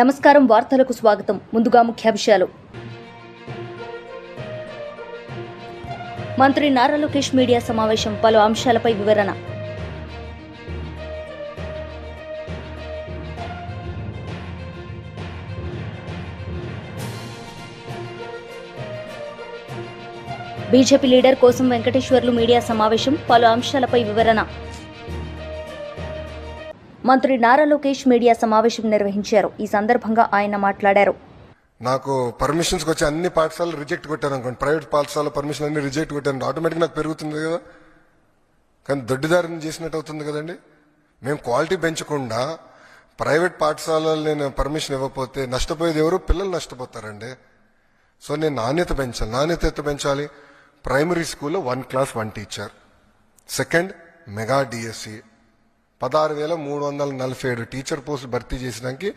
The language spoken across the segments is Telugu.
నమస్కారం, వార్తలకు స్వాగతం. ముందుగా ముఖ్యాంశాలు. మంత్రి నారా లోకేష్ మీడియా సమావేశం, పలు అంశాలపై వివరణ. బీజేపీ లీడర్ కోసం వెంకటేశ్వర్లు మీడియా సమావేశం, పలు అంశాలపై వివరణ. మంత్రి నారా లోకేష్ మీడియా సమావేశం నిర్వహించారు. ఈ సందర్భంగా ఆయన మాట్లాడారు. నాకు పర్మిషన్స్ వచ్చి అన్ని పాఠశాలలు రిజెక్ట్ కొట్టాను అనుకోండి, ప్రైవేట్ పాఠశాల పర్మిషన్ అన్ని రిజెక్ట్ కొట్టాను, ఆటోమేటిక్ నాకు పెరుగుతుంది కదా. కానీ దొడ్డిదారిని చేసినట్టు అవుతుంది కదండి. మేము క్వాలిటీ పెంచకుండా ప్రైవేట్ పాఠశాలలు నేను పర్మిషన్ ఇవ్వకపోతే నష్టపోయేది ఎవరు? పిల్లలు నష్టపోతారండి. సో నేను నాణ్యత పెంచాలి. ప్రైమరీ స్కూల్లో 1 class 1 teacher. Second, mega DSC 16,347 teacher పోస్టులు భర్తీ చేసినానికి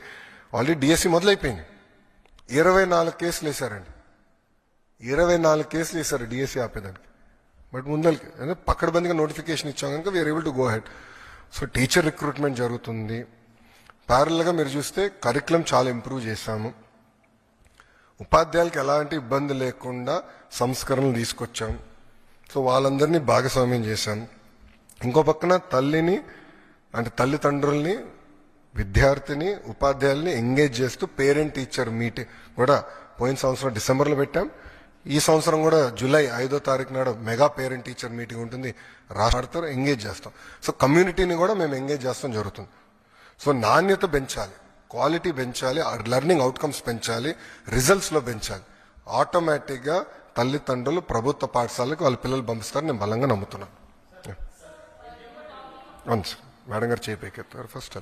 ఆల్రెడీ డిఎస్సి మొదలైపోయింది. 24 కేసులు వేశారండి. 24 కేసులు వేశారు డిఎస్సి ఆపేదానికి. బట్ ముందరికి పక్కడబందిగా నోటిఫికేషన్ ఇచ్చాం కనుక we're able to go ahead. So teacher recruitment జరుగుతుంది. ప్యారల్గా మీరు చూస్తే కరికులం చాలా ఇంప్రూవ్ చేశాము. ఉపాధ్యాయులకు ఎలాంటి ఇబ్బంది లేకుండా సంస్కరణలు తీసుకొచ్చాం. సో వాళ్ళందరినీ భాగస్వామ్యం చేశాం. ఇంకో పక్కన తల్లిదండ్రుల్ని, విద్యార్థిని, ఉపాధ్యాయుల్ని ఎంగేజ్ చేస్తూ పేరెంట్ టీచర్ మీటింగ్ కూడా పోయిన సంవత్సరం డిసెంబర్లో పెట్టాం. ఈ సంవత్సరం కూడా జూలై 5వ తారీఖు నాడు మెగా పేరెంట్ టీచర్ మీటింగ్ ఉంటుంది. రాష్ట్రాలతో ఎంగేజ్ చేస్తాం. సో కమ్యూనిటీని కూడా మేము ఎంగేజ్ చేస్తాం జరుగుతుంది. సో నాణ్యత పెంచాలి, క్వాలిటీ పెంచాలి, లెర్నింగ్ అవుట్కమ్స్ పెంచాలి, రిజల్ట్స్లో పెంచాలి. ఆటోమేటిక్గా తల్లిదండ్రులు ప్రభుత్వ పాఠశాలకు వాళ్ళ పిల్లలు పంపిస్తారని నేను బలంగా నమ్ముతున్నాను. మేడం గారు చేయికెత్తారు first.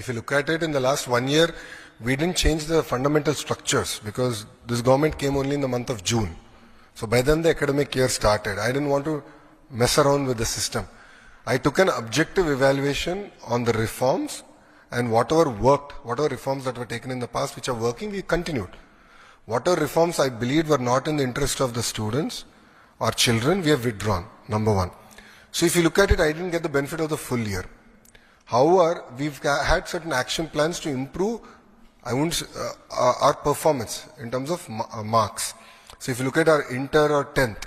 If you look at it, in the last 1 year, we didn't change the fundamental structures because this government came only in the month of June. So by then the academic year started. I didn't want to mess around with the system. I took an objective evaluation on the reforms, and whatever worked, whatever reforms that were taken in the past which are working, we continued. Whatever reforms I believed were not in the interest of the students or children, we have withdrawn, number one. So if you look at it, I didn't get the benefit of the full year. However, we've had certain action plans to improve our performance in terms of marks. So if you look at our inter or 10th,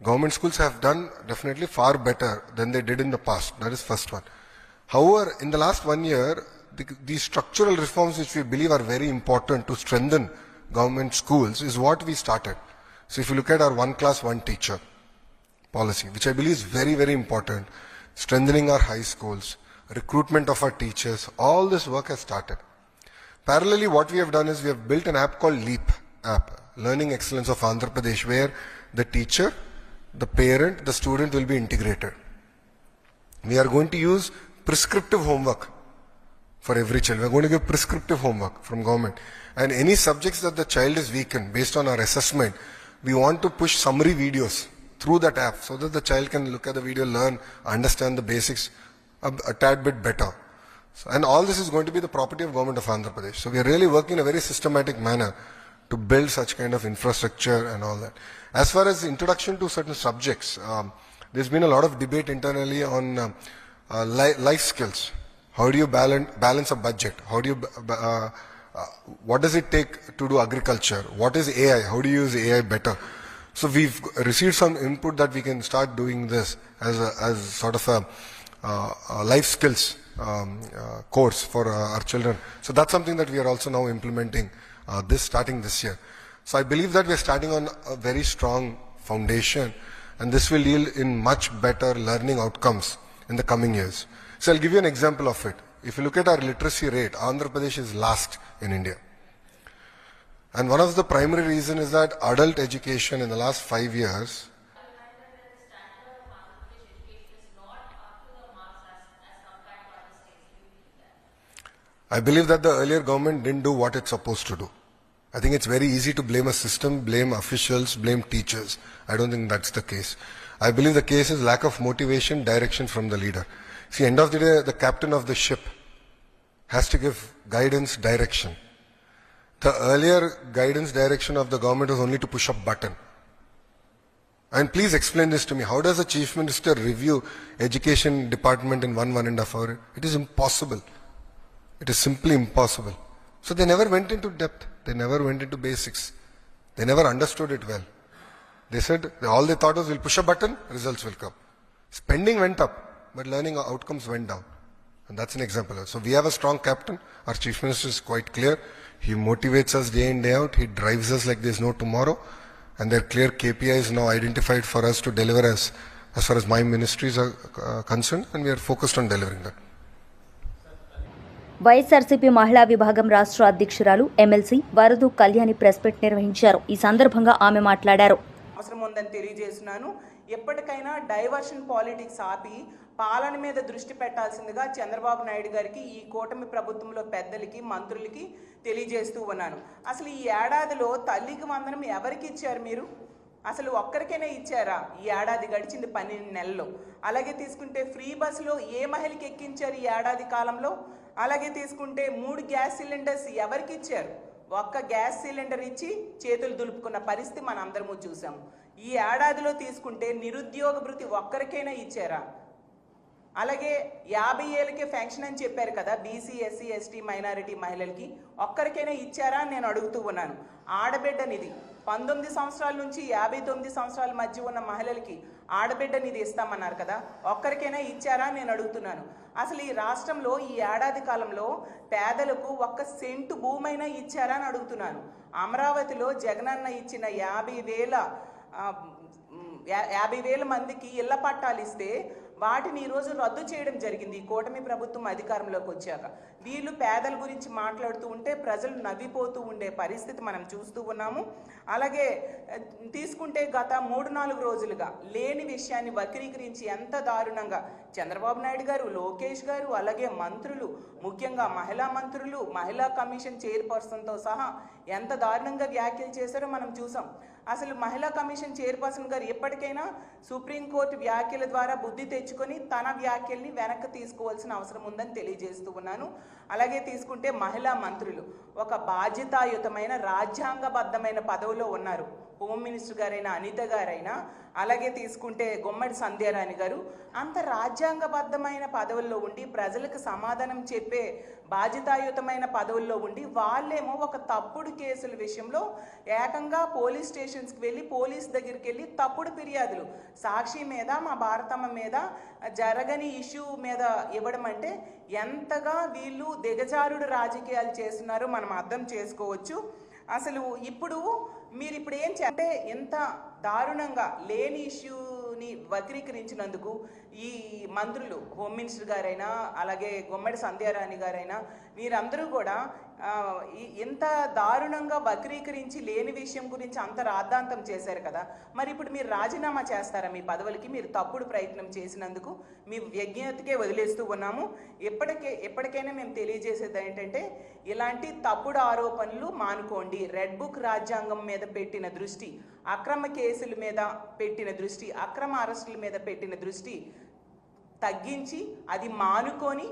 government schools have done definitely far better than they did in the past. That is first one. However, in the last 1 year, these structural reforms which we believe are very important to strengthen government schools is what we started. So if you look at our 1 class 1 teacher policy, which I believe is very, very important, strengthening our high schools, recruitment of our teachers, all this work has started. Parallelly, what we have done is we have built an app called LEAP app, Learning Excellence of Andhra Pradesh, where the teacher, the parent, the student will be integrated. We are going to use prescriptive homework for every child. We are going to give prescriptive homework from government. And any subjects that the child is weak in, based on our assessment, we want to push summary videos through that app so that the child can look at the video, learn, understand the basics a tad bit better. And all this is going to be the property of government of Andhra Pradesh. So we are really working in a very systematic manner to build such kind of infrastructure and all that. As far as introduction to certain subjects, there's been a lot of debate internally on life skills. How do you balance a budget? How do you what does it take to do agriculture? What is AI? How do you use AI better? So we've received some input that we can start doing this as sort of a life skills course for our children. So that's something that we are also now implementing starting this year. So I believe that we are starting on a very strong foundation, and this will yield in much better learning outcomes in the coming years. So I'll give you an example of it. if you look at our literacy rate, Andhra Pradesh is last in India. And one of the primary reasons is that adult education in the last 5 years I believe that the earlier government didn't do what it's supposed to do. I think it's very easy to blame a system, blame officials, blame teachers. I don't think that's the case. I believe the case is lack of motivation, direction from the leader. See, end of the day, the captain of the ship has to give guidance, direction. The earlier guidance, direction of the government was only to push a button. And please explain this to me. How does a chief minister review education department in 1.5 hours? It is impossible. It is simply impossible. So they never went into depth. They never went into basics. They never understood it well. They said, all they thought was, we'll push a button, results will come. Spending went up, but learning outcomes went down. And that's an example. So we have a strong captain. Our chief minister is quite clear. He motivates us day in, day out. He drives us like there's no tomorrow. And there are clear KPIs now identified for us to deliver as far as my ministries are concerned. And we are focused on delivering that. YSRCP మహిళా విభాగం రాష్ట్ర అధ్యక్షురాలు ఎమ్మెల్సీ వరదు కళ్యాణి ప్రెస్ మీట్ నిర్వహించారు. ఈ సందర్భంగా ఆమె మాట్లాడారు. అవసరం ఉందని తెలియజేస్తున్నాను. ఎప్పటికైనా డైవర్షన్ పాలిటిక్స్ ఆపి పాలన మీద దృష్టి పెట్టాల్సిందిగా చంద్రబాబు నాయుడు గారికి, ఈ కూటమి ప్రభుత్వంలో పెద్దలకి, మంత్రులకి తెలియజేస్తూ ఉన్నాను. అసలు ఈ ఏడాదిలో తల్లికి వందనం ఎవరికి ఇచ్చారు మీరు? అసలు ఒక్కరికైనా ఇచ్చారా? ఈ ఏడాది గడిచింది 12 నెలల్లో. అలాగే తీసుకుంటే ఫ్రీ బస్సులో ఏ మహిళకి ఎక్కించారు ఈ ఏడాది కాలంలో? అలాగే తీసుకుంటే 3 గ్యాస్ సిలిండర్స్ ఎవరికి ఇచ్చారు? ఒక్క గ్యాస్ సిలిండర్ ఇచ్చి చేతులు దులుపుకున్న పరిస్థితి మనం అందరము చూసాము. ఈ ఏడాదిలో తీసుకుంటే నిరుద్యోగ భృతి ఒక్కరికైనా ఇచ్చారా? అలాగే 50 ఏళ్ళకే ఫెన్షన్ అని చెప్పారు కదా బీసీ, ఎస్సీ, ఎస్టీ, మైనారిటీ మహిళలకి, ఒక్కరికైనా ఇచ్చారా అని నేను అడుగుతూ ఉన్నాను. ఆడబిడ్డ నిధి 19 సంవత్సరాల నుంచి 59 సంవత్సరాల మధ్య ఉన్న మహిళలకి ఆడబిడ్డ నిధి ఇస్తామన్నారు కదా, ఒక్కరికైనా ఇచ్చారా అని నేను అడుగుతున్నాను. అసలు ఈ రాష్ట్రంలో ఈ ఏడాది కాలంలో పేదలకు 1 సెంటు భూమైనా ఇచ్చారా అని అడుగుతున్నాను. అమరావతిలో జగనన్న ఇచ్చిన 50,000 మందికి ఇళ్ల పట్టాలు ఇస్తే వాటిని ఈరోజు రద్దు చేయడం జరిగింది ఈ కూటమి ప్రభుత్వం అధికారంలోకి వచ్చాక. వీళ్ళు పేదల గురించి మాట్లాడుతూ ఉంటే ప్రజలు నవ్విపోతూ ఉండే పరిస్థితి మనం చూస్తూ ఉన్నాము. అలాగే తీసుకుంటే గత 3-4 రోజులుగా లేని విషయాన్ని వక్రీకరించి ఎంత దారుణంగా చంద్రబాబు నాయుడు గారు, లోకేష్ గారు, అలాగే మంత్రులు, ముఖ్యంగా మహిళా మంత్రులు, మహిళా కమిషన్ చైర్పర్సన్తో సహా ఎంత దారుణంగా వ్యాఖ్యలు చేశారో మనం చూసాం. అసలు మహిళా కమిషన్ చైర్పర్సన్ గారు ఎప్పటికైనా సుప్రీంకోర్టు వ్యాఖ్యల ద్వారా బుద్ధి తెచ్చుకొని తన వ్యాఖ్యల్ని వెనక్కి తీసుకోవాల్సిన అవసరం ఉందని తెలియజేస్తూ ఉన్నాను. అలాగే తీసుకుంటే మహిళా మంత్రులు ఒక బాధ్యతాయుతమైన రాజ్యాంగబద్ధమైన పదవిలో ఉన్నారు. హోమ్ మినిస్టర్ గారైనా, అనిత గారైనా, అలాగే తీసుకుంటే గుమ్మడి సంధ్యారాణి గారు అంత రాజ్యాంగబద్ధమైన పదవుల్లో ఉండి ప్రజలకు సమాధానం చెప్పే బాధ్యతాయుతమైన పదవుల్లో ఉండి వాళ్ళేమో ఒక తప్పుడు కేసుల విషయంలో ఏకంగా పోలీస్ స్టేషన్స్కి వెళ్ళి పోలీస్ దగ్గరికి వెళ్ళి తప్పుడు ఫిర్యాదులు సాక్షి మీద, మా భారతమ్మ మీద జరగని ఇష్యూ మీద ఇవ్వడం అంటే ఎంతగా వీళ్ళు దిగజారుడు రాజకీయాలు చేస్తున్నారో మనం అర్థం చేసుకోవచ్చు. అసలు మీరు ఇప్పుడు ఏం అంటే ఎంత దారుణంగా లేని ఇష్యూని వక్రీకరించినందుకు ఈ మంత్రులు, హోమ్ మినిస్టర్ గారైనా, అలాగే గుమ్మడి సంధ్యారాణి గారైనా వీరందరూ కూడా ఎంత దారుణంగా వక్రీకరించి లేని విషయం గురించి అంత రాద్ధాంతం చేశారు కదా. మరి ఇప్పుడు మీరు రాజీనామా చేస్తారా మీ పదవులకి? మీరు తప్పుడు ప్రయత్నం చేసినందుకు మీ విజ్ఞతకే వదిలేస్తూ ఉన్నాము. ఎప్పటికైనా మేము తెలియజేసేది ఏంటంటే ఇలాంటి తప్పుడు ఆరోపణలు మానుకోండి. రెడ్ బుక్ రాజ్యాంగం మీద పెట్టిన దృష్టి, అక్రమ కేసుల మీద పెట్టిన దృష్టి, అక్రమ అరెస్టుల మీద పెట్టిన దృష్టి తగ్గించి అది మానుకొని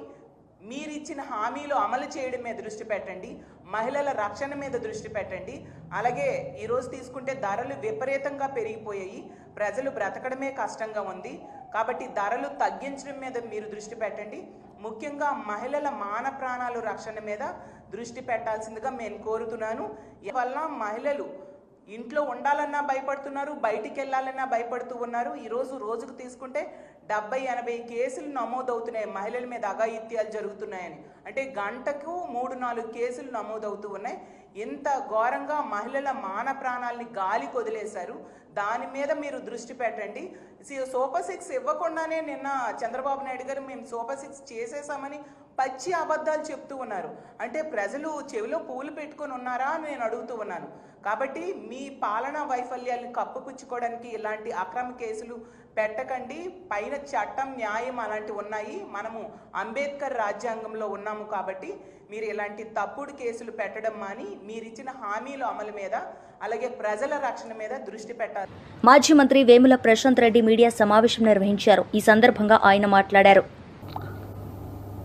మీరిచ్చిన హామీలు అమలు చేయడం మీద దృష్టి పెట్టండి. మహిళల రక్షణ మీద దృష్టి పెట్టండి. అలాగే ఈరోజు తీసుకుంటే ధరలు విపరీతంగా పెరిగిపోయాయి, ప్రజలు బ్రతకడమే కష్టంగా ఉంది. కాబట్టి ధరలు తగ్గించడం మీద మీరు దృష్టి పెట్టండి. ముఖ్యంగా మహిళల మాన ప్రాణాలు రక్షణ మీద దృష్టి పెట్టాల్సిందిగా నేను కోరుతున్నాను. వల్ల మహిళలు ఇంట్లో ఉండాలన్నా భయపడుతున్నారు, బయటికి వెళ్ళాలన్నా భయపడుతూ ఉన్నారు. ఈరోజు రోజుకు తీసుకుంటే 70-80 కేసులు నమోదవుతున్నాయి, మహిళల మీద అఘాయిత్యాలు జరుగుతున్నాయని. అంటే గంటకు 3-4 కేసులు నమోదవుతూ ఉన్నాయి. ఇంత ఘోరంగా మహిళల మాన ప్రాణాలని గాలికి వదిలేశారు. దాని మీద మీరు దృష్టి పెట్టండి. సూపర్ 6 ఇవ్వకుండానే నిన్న చంద్రబాబు నాయుడు గారు మేము సూపర్ 6 చేసేసామని పచ్చి అబద్ధాలు చెప్తూ ఉన్నారు. అంటే ప్రజలు చెవిలో పూలు పెట్టుకొని ఉన్నారా అని నేను అడుగుతూ ఉన్నాను. కాబట్టి మీ పాలనా వైఫల్యాలను కప్పుపుచ్చుకోవడానికి ఇలాంటి అక్రమ కేసులు పెట్టకండి. పైన చట్టం, న్యాయం అలాంటివి ఉన్నాయి. మనము అంబేద్కర్ రాజ్యాంగంలో ఉన్నాము కాబట్టి మీరు ఇలాంటి తప్పుడు కేసులు పెట్టడం మాని మీరిచ్చిన హామీల అమలు మీద అలాగే ప్రజల రక్షణ మీద దృష్టి పెట్టాలి. మాజీ మంత్రి వేముల ప్రశాంత్ రెడ్డి మీడియా సమావేశం నిర్వహించారు. ఈ సందర్భంగా ఆయన మాట్లాడారు.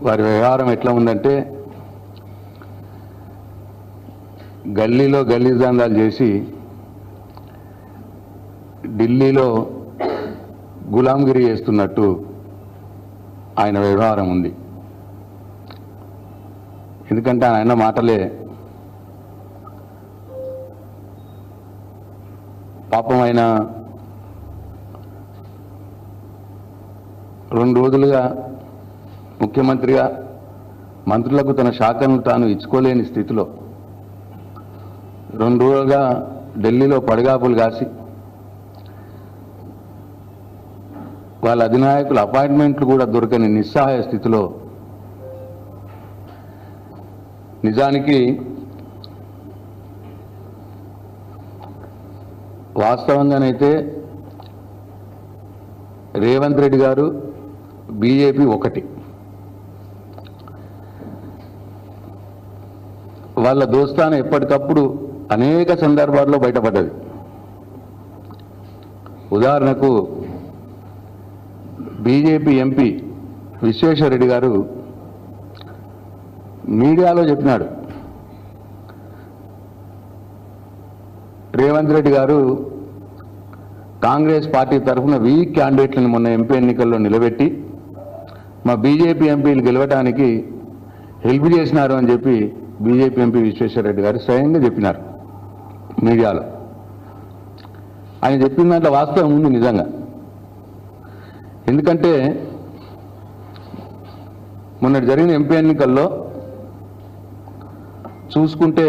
వారి వ్యవహారం ఎట్లా ఉందంటే గల్లీలో గల్లీ దందాలు చేసి ఢిల్లీలో గులాంగిరి చేస్తున్నట్టు ఆయన వ్యవహారం ఉంది. ఎందుకంటే ఆయన మాటలే పాపం ఆయన 2 రోజులుగా ముఖ్యమంత్రిగా మంత్రులకు తన శాఖను తాను ఇచ్చుకోలేని స్థితిలో 2 రోజులుగా ఢిల్లీలో పడగాపులు కాసి వాళ్ళ అధినాయకుల అపాయింట్మెంట్లు కూడా దొరకని నిస్సహాయ స్థితిలో నిజానికి వాస్తవంగానైతే రేవంత్ రెడ్డి గారు బీజేపీ ఒకటి. వాళ్ళ దోస్తాన ఎప్పటికప్పుడు అనేక సందర్భాల్లో బయటపడ్డది. ఉదాహరణకు బీజేపీ ఎంపీ విశ్వేశ్వరరెడ్డి గారు మీడియాలో చెప్పినాడు, రేవంత్ రెడ్డి గారు కాంగ్రెస్ పార్టీ తరఫున వీక్ క్యాండిడేట్లను మొన్న ఎంపీ ఎన్నికల్లో నిలబెట్టి మా బీజేపీ ఎంపీలు గెలవడానికి హెల్ప్ చేసినారు అని చెప్పి బీజేపీ ఎంపీ విశ్వేశ్వరరెడ్డి గారు స్వయంగా చెప్పినారు మీడియాలో. ఆయన చెప్పిన దాంట్లో వాస్తవం ఉంది నిజంగా. ఎందుకంటే మొన్న జరిగిన ఎంపీ ఎన్నికల్లో చూసుకుంటే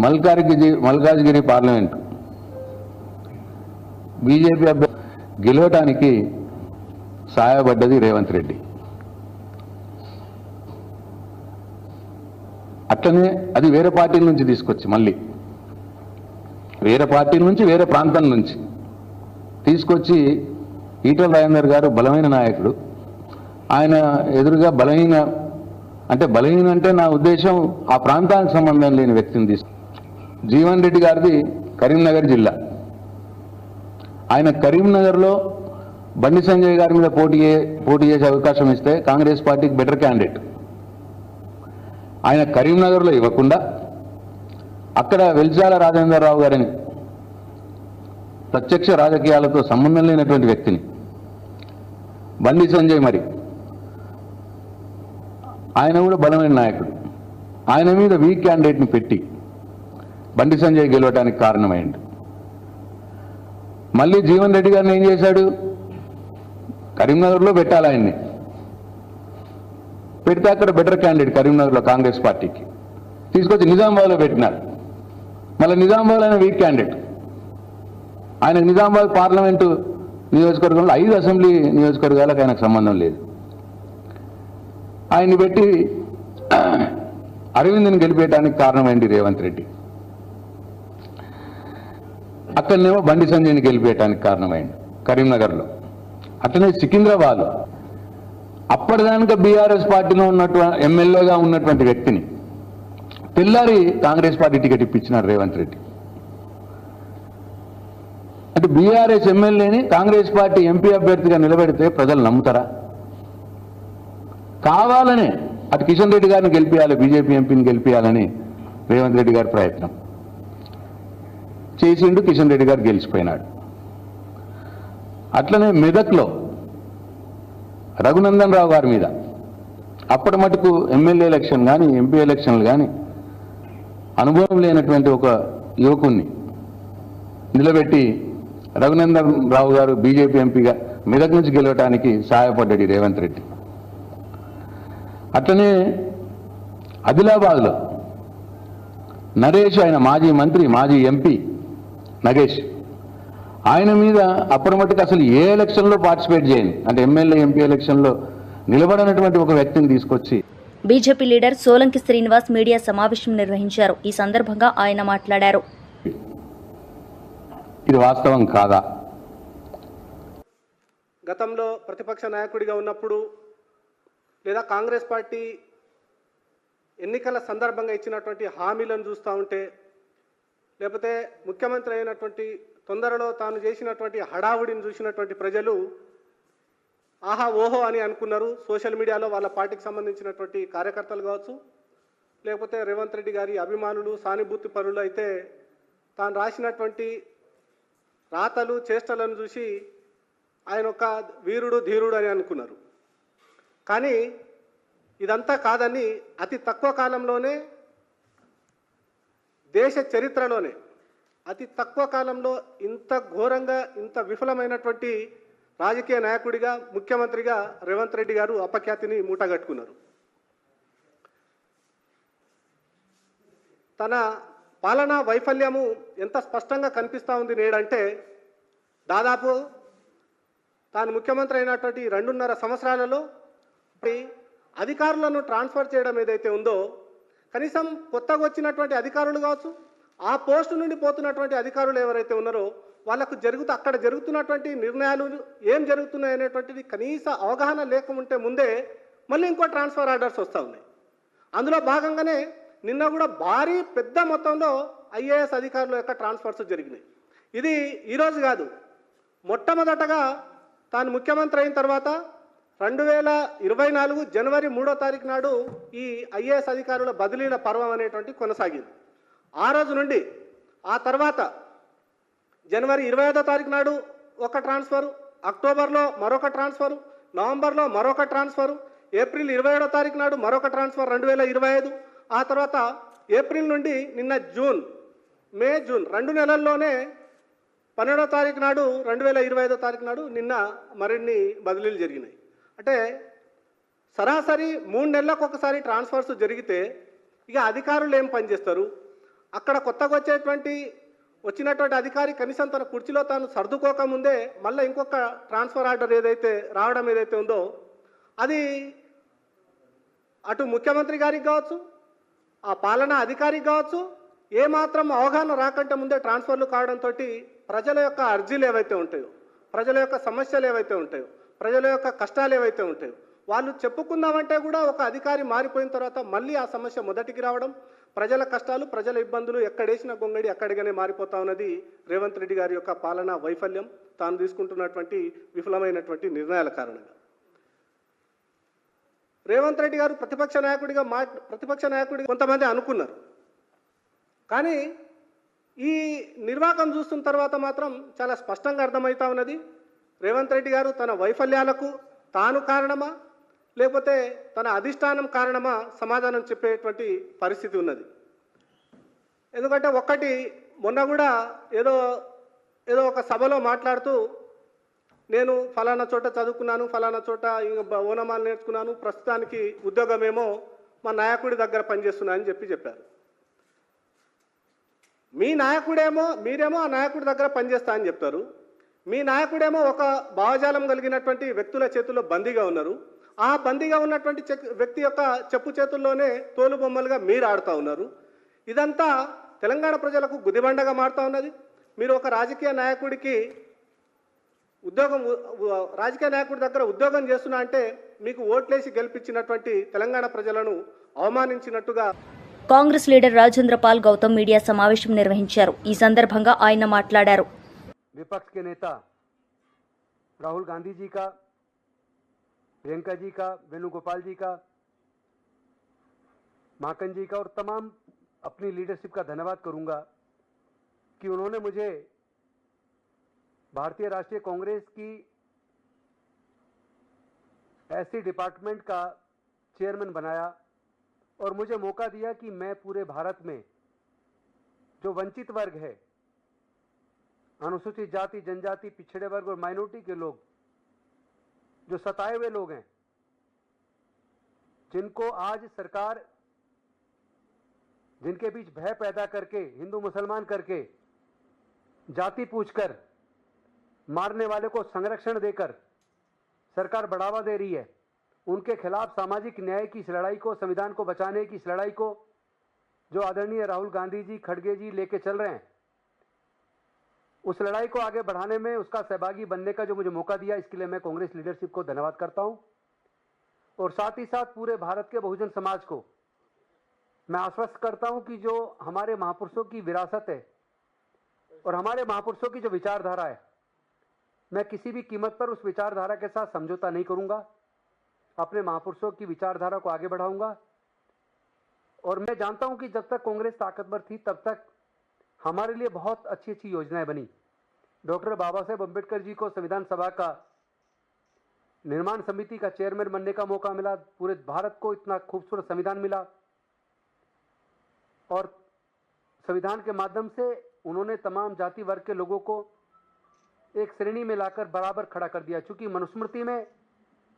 మల్కాజ్గిరి పార్లమెంట్ బీజేపీ అభ్యర్థి గెలవటానికి సహాయపడ్డది రేవంత్ రెడ్డి. అట్లనే అది వేరే పార్టీల నుంచి తీసుకొచ్చి మళ్ళీ వేరే పార్టీల నుంచి వేరే ప్రాంతం నుంచి తీసుకొచ్చి ఈటల రాజేందర్ గారు బలమైన నాయకుడు, ఆయన ఎదురుగా బలహీన అంటే నా ఉద్దేశం ఆ ప్రాంతానికి సంబంధం లేని వ్యక్తిని తీసుకు. జీవన్ రెడ్డి గారిది కరీంనగర్ జిల్లా. ఆయన కరీంనగర్లో బండి సంజయ్ గారి మీద పోటీ చేసే అవకాశం ఇస్తే కాంగ్రెస్ పార్టీకి బెటర్ క్యాండిడేట్. ఆయన కరీంనగర్లో ఇవ్వకుండా అక్కడ వెల్చాల రాజేంద్రరావు గారిని ప్రత్యక్ష రాజకీయాలతో సంబంధం లేనటువంటి వ్యక్తిని బండి సంజయ్, మరి ఆయన కూడా బలమైన నాయకుడు, ఆయన మీద వీక్ క్యాండిడేట్ని పెట్టి బండి సంజయ్ గెలవడానికి కారణమైంది. మళ్ళీ జీవన్ రెడ్డి గారిని ఏం చేశాడు, కరీంనగర్లో పెట్టాలి ఆయన్ని, పెడితే అక్కడ బెటర్ క్యాండిడేట్ కరీంనగర్లో కాంగ్రెస్ పార్టీకి తీసుకొచ్చి నిజామాబాద్లో పెట్టినారు. మళ్ళీ నిజామాబాద్ ఆయన వీక్ క్యాండిడేట్. ఆయన నిజామాబాద్ పార్లమెంటు నియోజకవర్గంలో 5 అసెంబ్లీ నియోజకవర్గాలకు ఆయనకు సంబంధం లేదు. ఆయన్ని పెట్టి అరవింద్ని గెలిపేయడానికి కారణమైంది రేవంత్ రెడ్డి. అక్కడనేమో బండి సంజయ్ని గెలిపేయడానికి కారణమైంది కరీంనగర్లో. అట్లనే సికింద్రాబాద్ అప్పటిదానిక బీఆర్ఎస్ పార్టీలో ఉన్నటువంటి ఎమ్మెల్యేగా ఉన్నటువంటి వ్యక్తిని తెల్లారి కాంగ్రెస్ పార్టీ టికెట్ ఇప్పించినారు రేవంత్ రెడ్డి. అంటే బీఆర్ఎస్ ఎమ్మెల్యేని కాంగ్రెస్ పార్టీ ఎంపీ అభ్యర్థిగా నిలబెడితే ప్రజలు నమ్ముతారా? కావాలనే అటు కిషన్ రెడ్డి గారిని గెలిపించాలి, బీజేపీ ఎంపీని గెలిపించాలని రేవంత్ రెడ్డి గారి ప్రయత్నం చేసిండు. కిషన్ రెడ్డి గారు గెలిచిపోయినాడు. అట్లనే మెదక్లో రఘునందన్ రావు గారి మీద అప్పటి మటుకు ఎమ్మెల్యే ఎలక్షన్ కానీ ఎంపీ ఎలక్షన్లు కానీ అనుభవం లేనటువంటి ఒక యువకుణ్ణి నిలబెట్టి రఘునందన్ రావు గారు బీజేపీ ఎంపీగా మెదక్ నుంచి గెలవటానికి సహాయపడ్డాడు రేవంత్ రెడ్డి. అట్లనే ఆదిలాబాద్లో నరేష్, ఆయన మాజీ మంత్రి, మాజీ ఎంపీ నగేష్, ఆయన మీద అప్పటి మట్టుకు అసలు ఏ ఎలక్షన్లో పార్టిసిపేట్ చేయను, అంటే ఎమ్మెల్యే ఎంపీ ఎలక్షన్లో నిలబడినటువంటి ఒక వ్యక్తిని తీసుకొచ్చి BJP leader Solanki Srinivas media సమావేశం నిర్వహించారు. ఈ సందర్భంగా ఆయన మాట్లాడారు. ఇది వాస్తవం కాదా? గతంలో ప్రతిపక్ష నాయకుడిగా ఉన్నప్పుడు లేదా కాంగ్రెస్ పార్టీ ఎన్నికల సందర్భంగా ఇచ్చినటువంటి హామీలను చూస్తూ ఉంటే, లేకపోతే ముఖ్యమంత్రి అయినటువంటి తొందరలో తాను చేసినటువంటి హడావుడిని చూసినటువంటి ప్రజలు ఆహా ఓహో అని అనుకున్నారు. సోషల్ మీడియాలో వాళ్ళ పార్టీకి సంబంధించినటువంటి కార్యకర్తలు కావచ్చు, లేకపోతే రేవంత్ రెడ్డి గారి అభిమానులు సానుభూతి పరులు అయితే తాను రాసినటువంటి రాతలు చేష్టలను చూసి ఆయన ఒక వీరుడు ధీరుడు అని అనుకున్నారు. కానీ ఇదంతా కాదని అతి తక్కువ కాలంలోనే దేశ చరిత్రలోనే అతి తక్కువ కాలంలో ఇంత ఘోరంగా ఇంత విఫలమైనటువంటి రాజకీయ నాయకుడిగా ముఖ్యమంత్రిగా రేవంత్ రెడ్డి గారు అపఖ్యాతిని మూటగట్టుకున్నారు. తన పాలనా వైఫల్యము ఎంత స్పష్టంగా కనిపిస్తూ ఉంది నేడంటే, దాదాపు తాను ముఖ్యమంత్రి అయినటువంటి 2.5 సంవత్సరాలలో అధికారులను ట్రాన్స్ఫర్ చేయడం ఏదైతే ఉందో, కనీసం కొత్తగా వచ్చినటువంటి అధికారులు కావచ్చు, ఆ పోస్టు నుండి పోతున్నటువంటి అధికారులు ఎవరైతే ఉన్నారో వాళ్ళకు అక్కడ జరుగుతున్నటువంటి నిర్ణయాలు ఏం జరుగుతున్నాయి అనేటువంటిది కనీస అవగాహన లేకుంటే ముందే మళ్ళీ ఇంకో ట్రాన్స్ఫర్ ఆర్డర్స్ వస్తూ ఉన్నాయి. అందులో భాగంగానే నిన్న కూడా భారీ పెద్ద మొత్తంలో ఐఏఎస్ అధికారుల యొక్క ట్రాన్స్ఫర్స్ జరిగినాయి. ఇది ఈరోజు కాదు, మొట్టమొదటగా తాను ముఖ్యమంత్రి అయిన తర్వాత 2024 జనవరి 3వ తారీఖు నాడు ఈ ఐఏఎస్ అధికారుల బదిలీల పర్వం అనేటువంటి కొనసాగింది. ఆ రోజు నుండి ఆ తర్వాత జనవరి 25వ తారీఖు నాడు ఒక ట్రాన్స్ఫరు, అక్టోబర్లో మరొక ట్రాన్స్ఫరు, నవంబర్లో మరొక ట్రాన్స్ఫరు, ఏప్రిల్ 27వ తారీఖు నాడు మరొక ట్రాన్స్ఫర్ 2025, ఆ తర్వాత ఏప్రిల్ నుండి నిన్న మే జూన్ 2 నెలల్లోనే 12వ తారీఖు నాడు 2025వ తారీఖు నాడు నిన్న మరిన్ని బదిలీలు జరిగినాయి. అంటే సరాసరి 3 నెలలకు ఒకసారి ట్రాన్స్ఫర్స్ జరిగితే ఇక అధికారులు ఏం పనిచేస్తారు? అక్కడ కొత్తగా వచ్చినటువంటి అధికారి కనీసం తన కుర్చీలో తాను సర్దుకోకముందే మళ్ళీ ఇంకొక ట్రాన్స్ఫర్ ఆర్డర్ రావడం ఏదైతే ఉందో, అది అటు ముఖ్యమంత్రి గారికి కావచ్చు, ఆ పాలనా అధికారికి కావచ్చు, ఏమాత్రం అవగాహన రాకంటే ముందే ట్రాన్స్ఫర్లు కావడంతో ప్రజల యొక్క అర్జీలు ఏవైతే ఉంటాయో, ప్రజల యొక్క సమస్యలు ఏవైతే ఉంటాయో, ప్రజల యొక్క కష్టాలు ఏవైతే ఉంటాయో వాళ్ళు చెప్పుకుందామంటే కూడా ఒక అధికారి మారిపోయిన తర్వాత మళ్ళీ ఆ సమస్య మొదటికి రావడం, ప్రజల కష్టాలు ప్రజల ఇబ్బందులు ఎక్కడేసిన గొంగడి అక్కడిగానే మారిపోతా ఉన్నది రేవంత్ రెడ్డి గారి యొక్క పాలనా వైఫల్యం, తాను తీసుకుంటున్నటువంటి విఫలమైనటువంటి నిర్ణయాల కారణంగా. రేవంత్ రెడ్డి గారు ప్రతిపక్ష నాయకుడిగా కొంతమంది అనుకున్నారు. కానీ ఈ నిర్వాకం చూస్తున్న తర్వాత మాత్రం చాలా స్పష్టంగా అర్థమవుతా ఉన్నది, రేవంత్ రెడ్డి గారు తన వైఫల్యాలకు తాను కారణమా లేకపోతే తన అధిష్టానం కారణమా సమాధానం చెప్పేటువంటి పరిస్థితి ఉన్నది. ఎందుకంటే ఒక్కటి మొన్న కూడా ఏదో ఒక సభలో మాట్లాడుతూ నేను ఫలానా చోట చదువుకున్నాను, ఫలానా చోట ఓనమాలు నేర్చుకున్నాను, ప్రస్తుతానికి ఉద్యోగమేమో మా నాయకుడి దగ్గర పనిచేస్తున్నా అని చెప్పారు. మీరేమో ఆ నాయకుడి దగ్గర పనిచేస్తా అని చెప్తారు. మీ నాయకుడేమో ఒక భావజాలం కలిగినటువంటి వ్యక్తుల చేతుల్లో బందీగా ఉన్నారు. ఆ బందీగా ఉన్నటువంటి వ్యక్తి యొక్క చెప్పు చేతుల్లోనే తోలు బొమ్మలుగా మీరు ఆడుతూ ఉన్నారు. ఇదంతా తెలంగాణ ప్రజలకు గుదిబండగా మారుతూ ఉన్నది. మీరు ఒక రాజకీయ నాయకుడి దగ్గర ఉద్యోగం చేస్తున్నా అంటే మీకు ఓట్లేసి గెలిపించినటువంటి తెలంగాణ ప్రజలను అవమానించినట్టుగా. కాంగ్రెస్ లీడర్ రాజేంద్ర పాల్ గౌతమ్ మీడియా సమావేశం నిర్వహించారు. ఈ సందర్భంగా ఆయన మాట్లాడారు. विपक्ष के नेता राहुल गांधी जी का, प्रियंका जी का, वेणुगोपाल जी का, माकन जी का और तमाम अपनी लीडरशिप का धन्यवाद करूंगा कि उन्होंने मुझे भारतीय राष्ट्रीय कांग्रेस की ऐसी डिपार्टमेंट का चेयरमैन बनाया और मुझे मौका दिया कि मैं पूरे भारत में जो वंचित वर्ग है, अनुसूचित जाति, जनजाति, पिछड़े वर्ग और माइनॉरिटी के लोग, जो सताए हुए लोग हैं, जिनको आज सरकार जिनके बीच भय पैदा करके, हिंदू मुसलमान करके, जाति पूछकर मारने वाले को संरक्षण देकर सरकार बढ़ावा दे रही है, उनके खिलाफ सामाजिक न्याय की इस लड़ाई को, संविधान को बचाने की इस लड़ाई को जो आदरणीय राहुल गांधी जी, खड़गे जी लेके चल रहे हैं, उस लड़ाई को आगे बढ़ाने में उसका सहभागी बनने का जो मुझे मौका दिया, इसके लिए मैं कांग्रेस लीडरशिप को धन्यवाद करता हूं। और साथ ही साथ पूरे भारत के बहुजन समाज को मैं आश्वस्त करता हूं कि जो हमारे महापुरुषों की विरासत है और हमारे महापुरुषों की जो विचारधारा है, मैं किसी भी कीमत पर उस विचारधारा के साथ समझौता नहीं करूंगा। अपने महापुरुषों की विचारधारा को आगे बढ़ाऊंगा। और मैं जानता हूं कि जब तक कांग्रेस ताकतवर थी तब तक हमारे लिए बहुत अच्छी अच्छी योजनाएं बनी। डॉक्टर बाबा साहेब अम्बेडकर जी को संविधान सभा का निर्माण समिति का चेयरमैन बनने का मौका मिला। पूरे भारत को इतना खूबसूरत संविधान मिला और संविधान के माध्यम से उन्होंने तमाम जाति वर्ग के लोगों को एक श्रेणी में लाकर बराबर खड़ा कर दिया। चूंकि मनुस्मृति में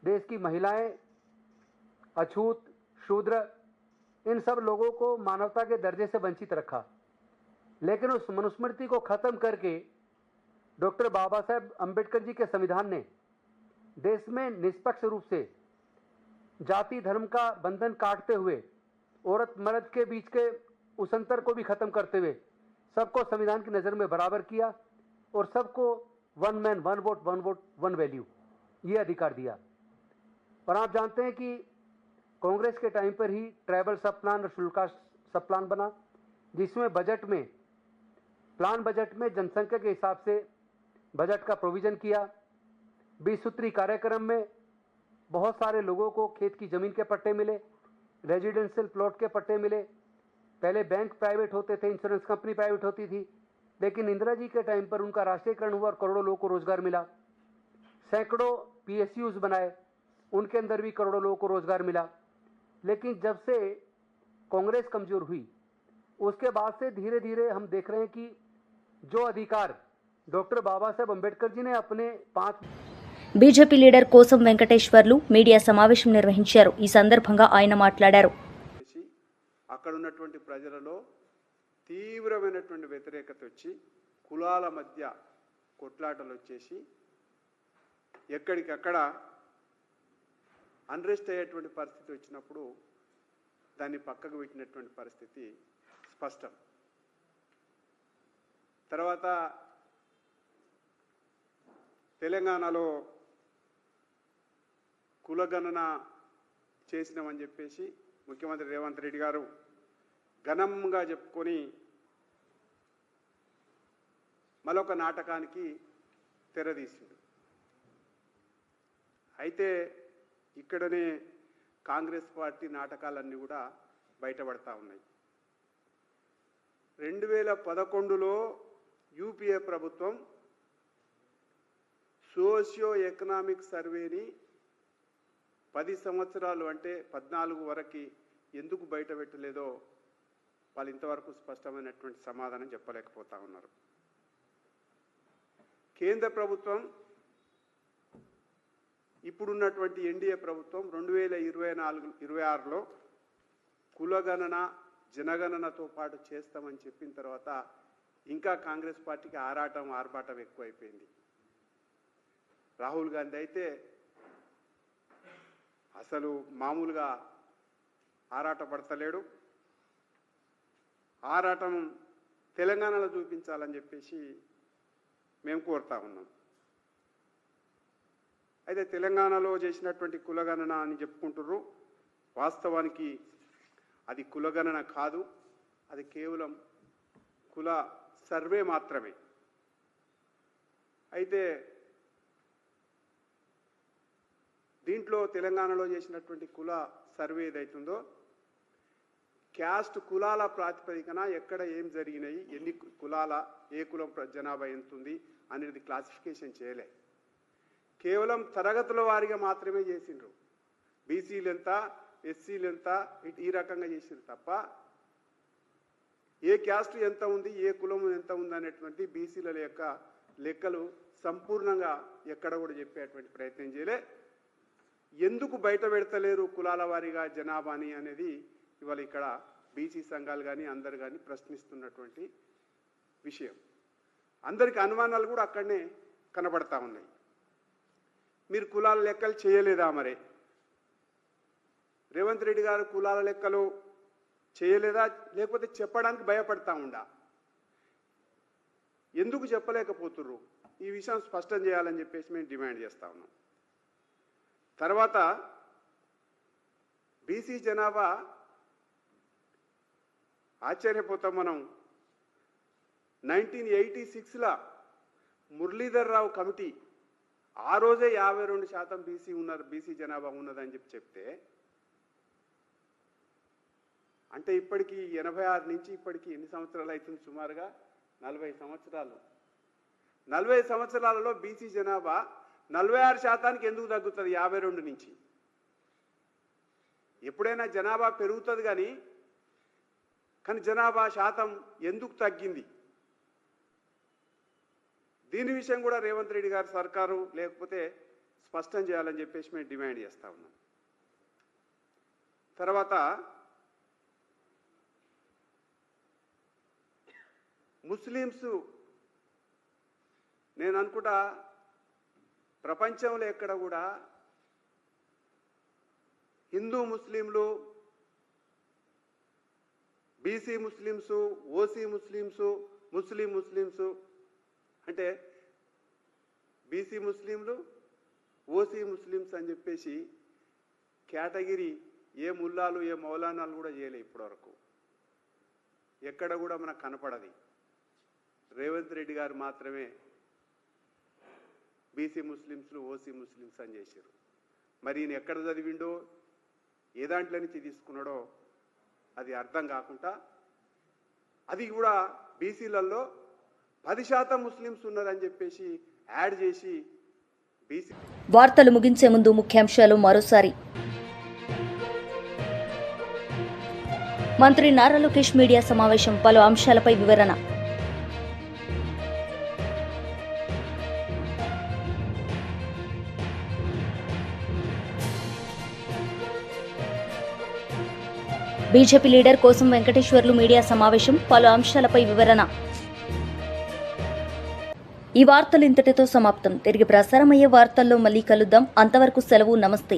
देश की महिलाएं, अछूत, शूद्र, इन सब लोगों को मानवता के दर्जे से वंचित रखा, लेकिन उस मनुस्मृति को खत्म करके डॉक्टर बाबा साहेब अम्बेडकर जी के संविधान ने देश में निष्पक्ष रूप से जाति धर्म का बंधन काटते हुए औरत मर्द के बीच के उस अंतर को भी खत्म करते हुए सबको संविधान की नज़र में बराबर किया और सबको one man one vote one value ये अधिकार दिया। और आप जानते हैं कि कांग्रेस के टाइम पर ही ट्राइबल सब प्लान और शेड्यूल कास्ट सब प्लान बना, जिसमें बजट में प्लान बजट में जनसंख्या के हिसाब से बजट का प्रोविजन किया। 20 सूत्री कार्यक्रम में बहुत सारे लोगों को खेत की जमीन के पट्टे मिले, रेजिडेंशियल प्लॉट के पट्टे मिले। पहले बैंक प्राइवेट होते थे, इंश्योरेंस कंपनी प्राइवेट होती थी, लेकिन इंदिरा जी के टाइम पर उनका राष्ट्रीयकरण हुआ और करोड़ों लोगों को रोजगार मिला। सैकड़ों PSUs बनाए, उनके अंदर भी करोड़ों लोगों को रोजगार मिला। लेकिन जब से कांग्रेस कमजोर हुई, उसके बाद से धीरे धीरे हम देख रहे हैं कि जो अधिकार डॉक्टर बाबा साहेब अंबेडकर जी ने अपने 5 బీజేపీ లీడర్ కోసం వెంకటేశ్వర్లు మీడియా సమావేశం నిర్వహించారు. ఈ సందర్భంగా ఆయన మాట్లాడారు. అక్కడ ఉన్నటువంటి ప్రజలలో తీవ్రమైనటువంటి వ్యతిరేకత వచ్చి కులాల మధ్య కొట్లాటలు వచ్చేసి ఎక్కడికక్కడ అన్రెస్ట్ అయ్యేటువంటి పరిస్థితి వచ్చినప్పుడు దాన్ని పక్కకు పెట్టినటువంటి పరిస్థితి స్పష్టం. తర్వాత తెలంగాణలో కులగణన చేసినామని చెప్పేసి ముఖ్యమంత్రి రేవంత్ రెడ్డి గారు ఘనంగా చెప్పుకొని మరొక నాటకానికి తెరదీసిండు. అయితే ఇక్కడనే కాంగ్రెస్ పార్టీ నాటకాలన్నీ కూడా బయటపడతా ఉన్నాయి. 2011లో యూపీఏ ప్రభుత్వం సోషియో ఎకనామిక్ సర్వేని 10 సంవత్సరాలు అంటే 14 వరకు ఎందుకు బయట పెట్టలేదో వాళ్ళు ఇంతవరకు స్పష్టమైనటువంటి సమాధానం చెప్పలేకపోతా ఉన్నారు. కేంద్ర ప్రభుత్వం ఇప్పుడున్నటువంటి ఎన్డీఏ ప్రభుత్వం 2024-26లో కులగణన జనగణనతో పాటు చేస్తామని చెప్పిన తర్వాత ఇంకా కాంగ్రెస్ పార్టీకి ఆర్భాటం ఎక్కువైపోయింది. రాహుల్ గాంధీ అయితే అసలు మామూలుగా ఆరాటపడతలేడు. ఆరాటం తెలంగాణలో చూపించాలని చెప్పేసి మేము కోరుతా ఉన్నాం. అయితే తెలంగాణలో చేసినటువంటి కులగణన అని చెప్పుకుంటున్నారు. వాస్తవానికి అది కులగణన కాదు, అది కేవలం కుల సర్వే మాత్రమే. అయితే దీంట్లో తెలంగాణలో చేసినటువంటి కుల సర్వే ఏదైతుందో క్యాస్ట్ కులాల ప్రాతిపదికన ఎక్కడ ఏం జరిగినాయి, ఎన్ని కులాల ఏ కులం జనాభా ఎంత ఉంది అనేది క్లాసిఫికేషన్ చేయలే. కేవలం తరగతుల వారీగా మాత్రమే చేసిండ్రు. బీసీలు ఎంత, ఎస్సీలు ఎంత, ఈ రకంగా చేసిండ్రు తప్ప ఏ క్యాస్ట్ ఎంత ఉంది, ఏ కులం ఎంత ఉంది అనేటువంటి బీసీల యొక్క లెక్కలు సంపూర్ణంగా ఎక్కడ కూడా చెప్పేటువంటి ప్రయత్నం చేయలే. ఎందుకు బయట పెడతలేరు కులాల వారీగా జనాభాని అనేది ఇవాళ ఇక్కడ బీసీ సంఘాలు కానీ అందరు కానీ ప్రశ్నిస్తున్నటువంటి విషయం. అందరికి అనుమానాలు కూడా అక్కడనే కనబడతా ఉన్నాయి. మీరు కులాల లెక్కలు చేయలేదా? మరి రేవంత్ రెడ్డి గారు కులాల లెక్కలు చేయలేదా, లేకపోతే చెప్పడానికి భయపడతా ఉండా? ఎందుకు చెప్పలేకపోతుర్రు? ఈ విషయం స్పష్టం చేయాలని చెప్పేసి మేము డిమాండ్ చేస్తా ఉన్నాం. తర్వాత బీసీ జనాభా ఆశ్చర్యపోతాం మనం. 1986లా మురళీధర్ రావు కమిటీ ఆ రోజే 52% బీసీ జనాభా ఉన్నదని చెప్తే, అంటే ఇప్పటికీ 86 నుంచి ఇప్పటికీ ఎన్ని సంవత్సరాలు అవుతుంది? సుమారుగా 40 సంవత్సరాలు. 40 సంవత్సరాలలో బీసీ జనాభా 46% ఎందుకు తగ్గుతుంది 52 నుంచి? ఎప్పుడైనా జనాభా పెరుగుతుంది కానీ జనాభా శాతం ఎందుకు తగ్గింది? దీని విషయం కూడా రేవంత్ రెడ్డి గారి సర్కారు లేకపోతే స్పష్టం చేయాలని చెప్పేసి మేము డిమాండ్ చేస్తా ఉన్నాం. తర్వాత ముస్లిమ్స్, నేను అనుకుంటా ప్రపంచంలో ఎక్కడ కూడా హిందూ ముస్లింలు, బీసీ ముస్లిమ్స్, ఓసీ ముస్లిమ్స్, ముస్లిం ముస్లిమ్స్ అంటే బీసీ ముస్లింలు, ఓసీ ముస్లిమ్స్ అని చెప్పేసి కేటగిరీ ఏ ముల్లాలు ఏ మౌలానాలు కూడా చేయలే ఇప్పటివరకు. ఎక్కడ కూడా మనకు కనపడది. రేవంత్ రెడ్డి గారు మాత్రమే బీసీ ముస్లిమ్స్లు, ఓసీ ముస్లిమ్స్ అని చేశారు. మరి ఈయన ఎక్కడ చదివిండో, ఏ దాంట్లో నుంచి తీసుకున్నాడో అది అర్థం కాకుండా, అది కూడా బీసీలలో 10% ముస్లిమ్స్ ఉన్నారని చెప్పేసి యాడ్ చేసి బీసీ. వార్తలు ముగించే ముందు ముఖ్యాంశాలు మరోసారి. మంత్రి నారా లోకేష్ మీడియా సమావేశం, పలు అంశాలపై వివరణ. బీజేపీ లీడర్ కోసం వెంకటేశ్వర్లు మీడియా సమావేశం, పలు అంశాలపై వివరణ. ఈ వార్తలు ఇంతటితో సమాప్తం. తిరిగి ప్రసారమయ్యే వార్తల్లో మళ్ళీ కలుద్దాం. అంతవరకు సెలవు. నమస్తే.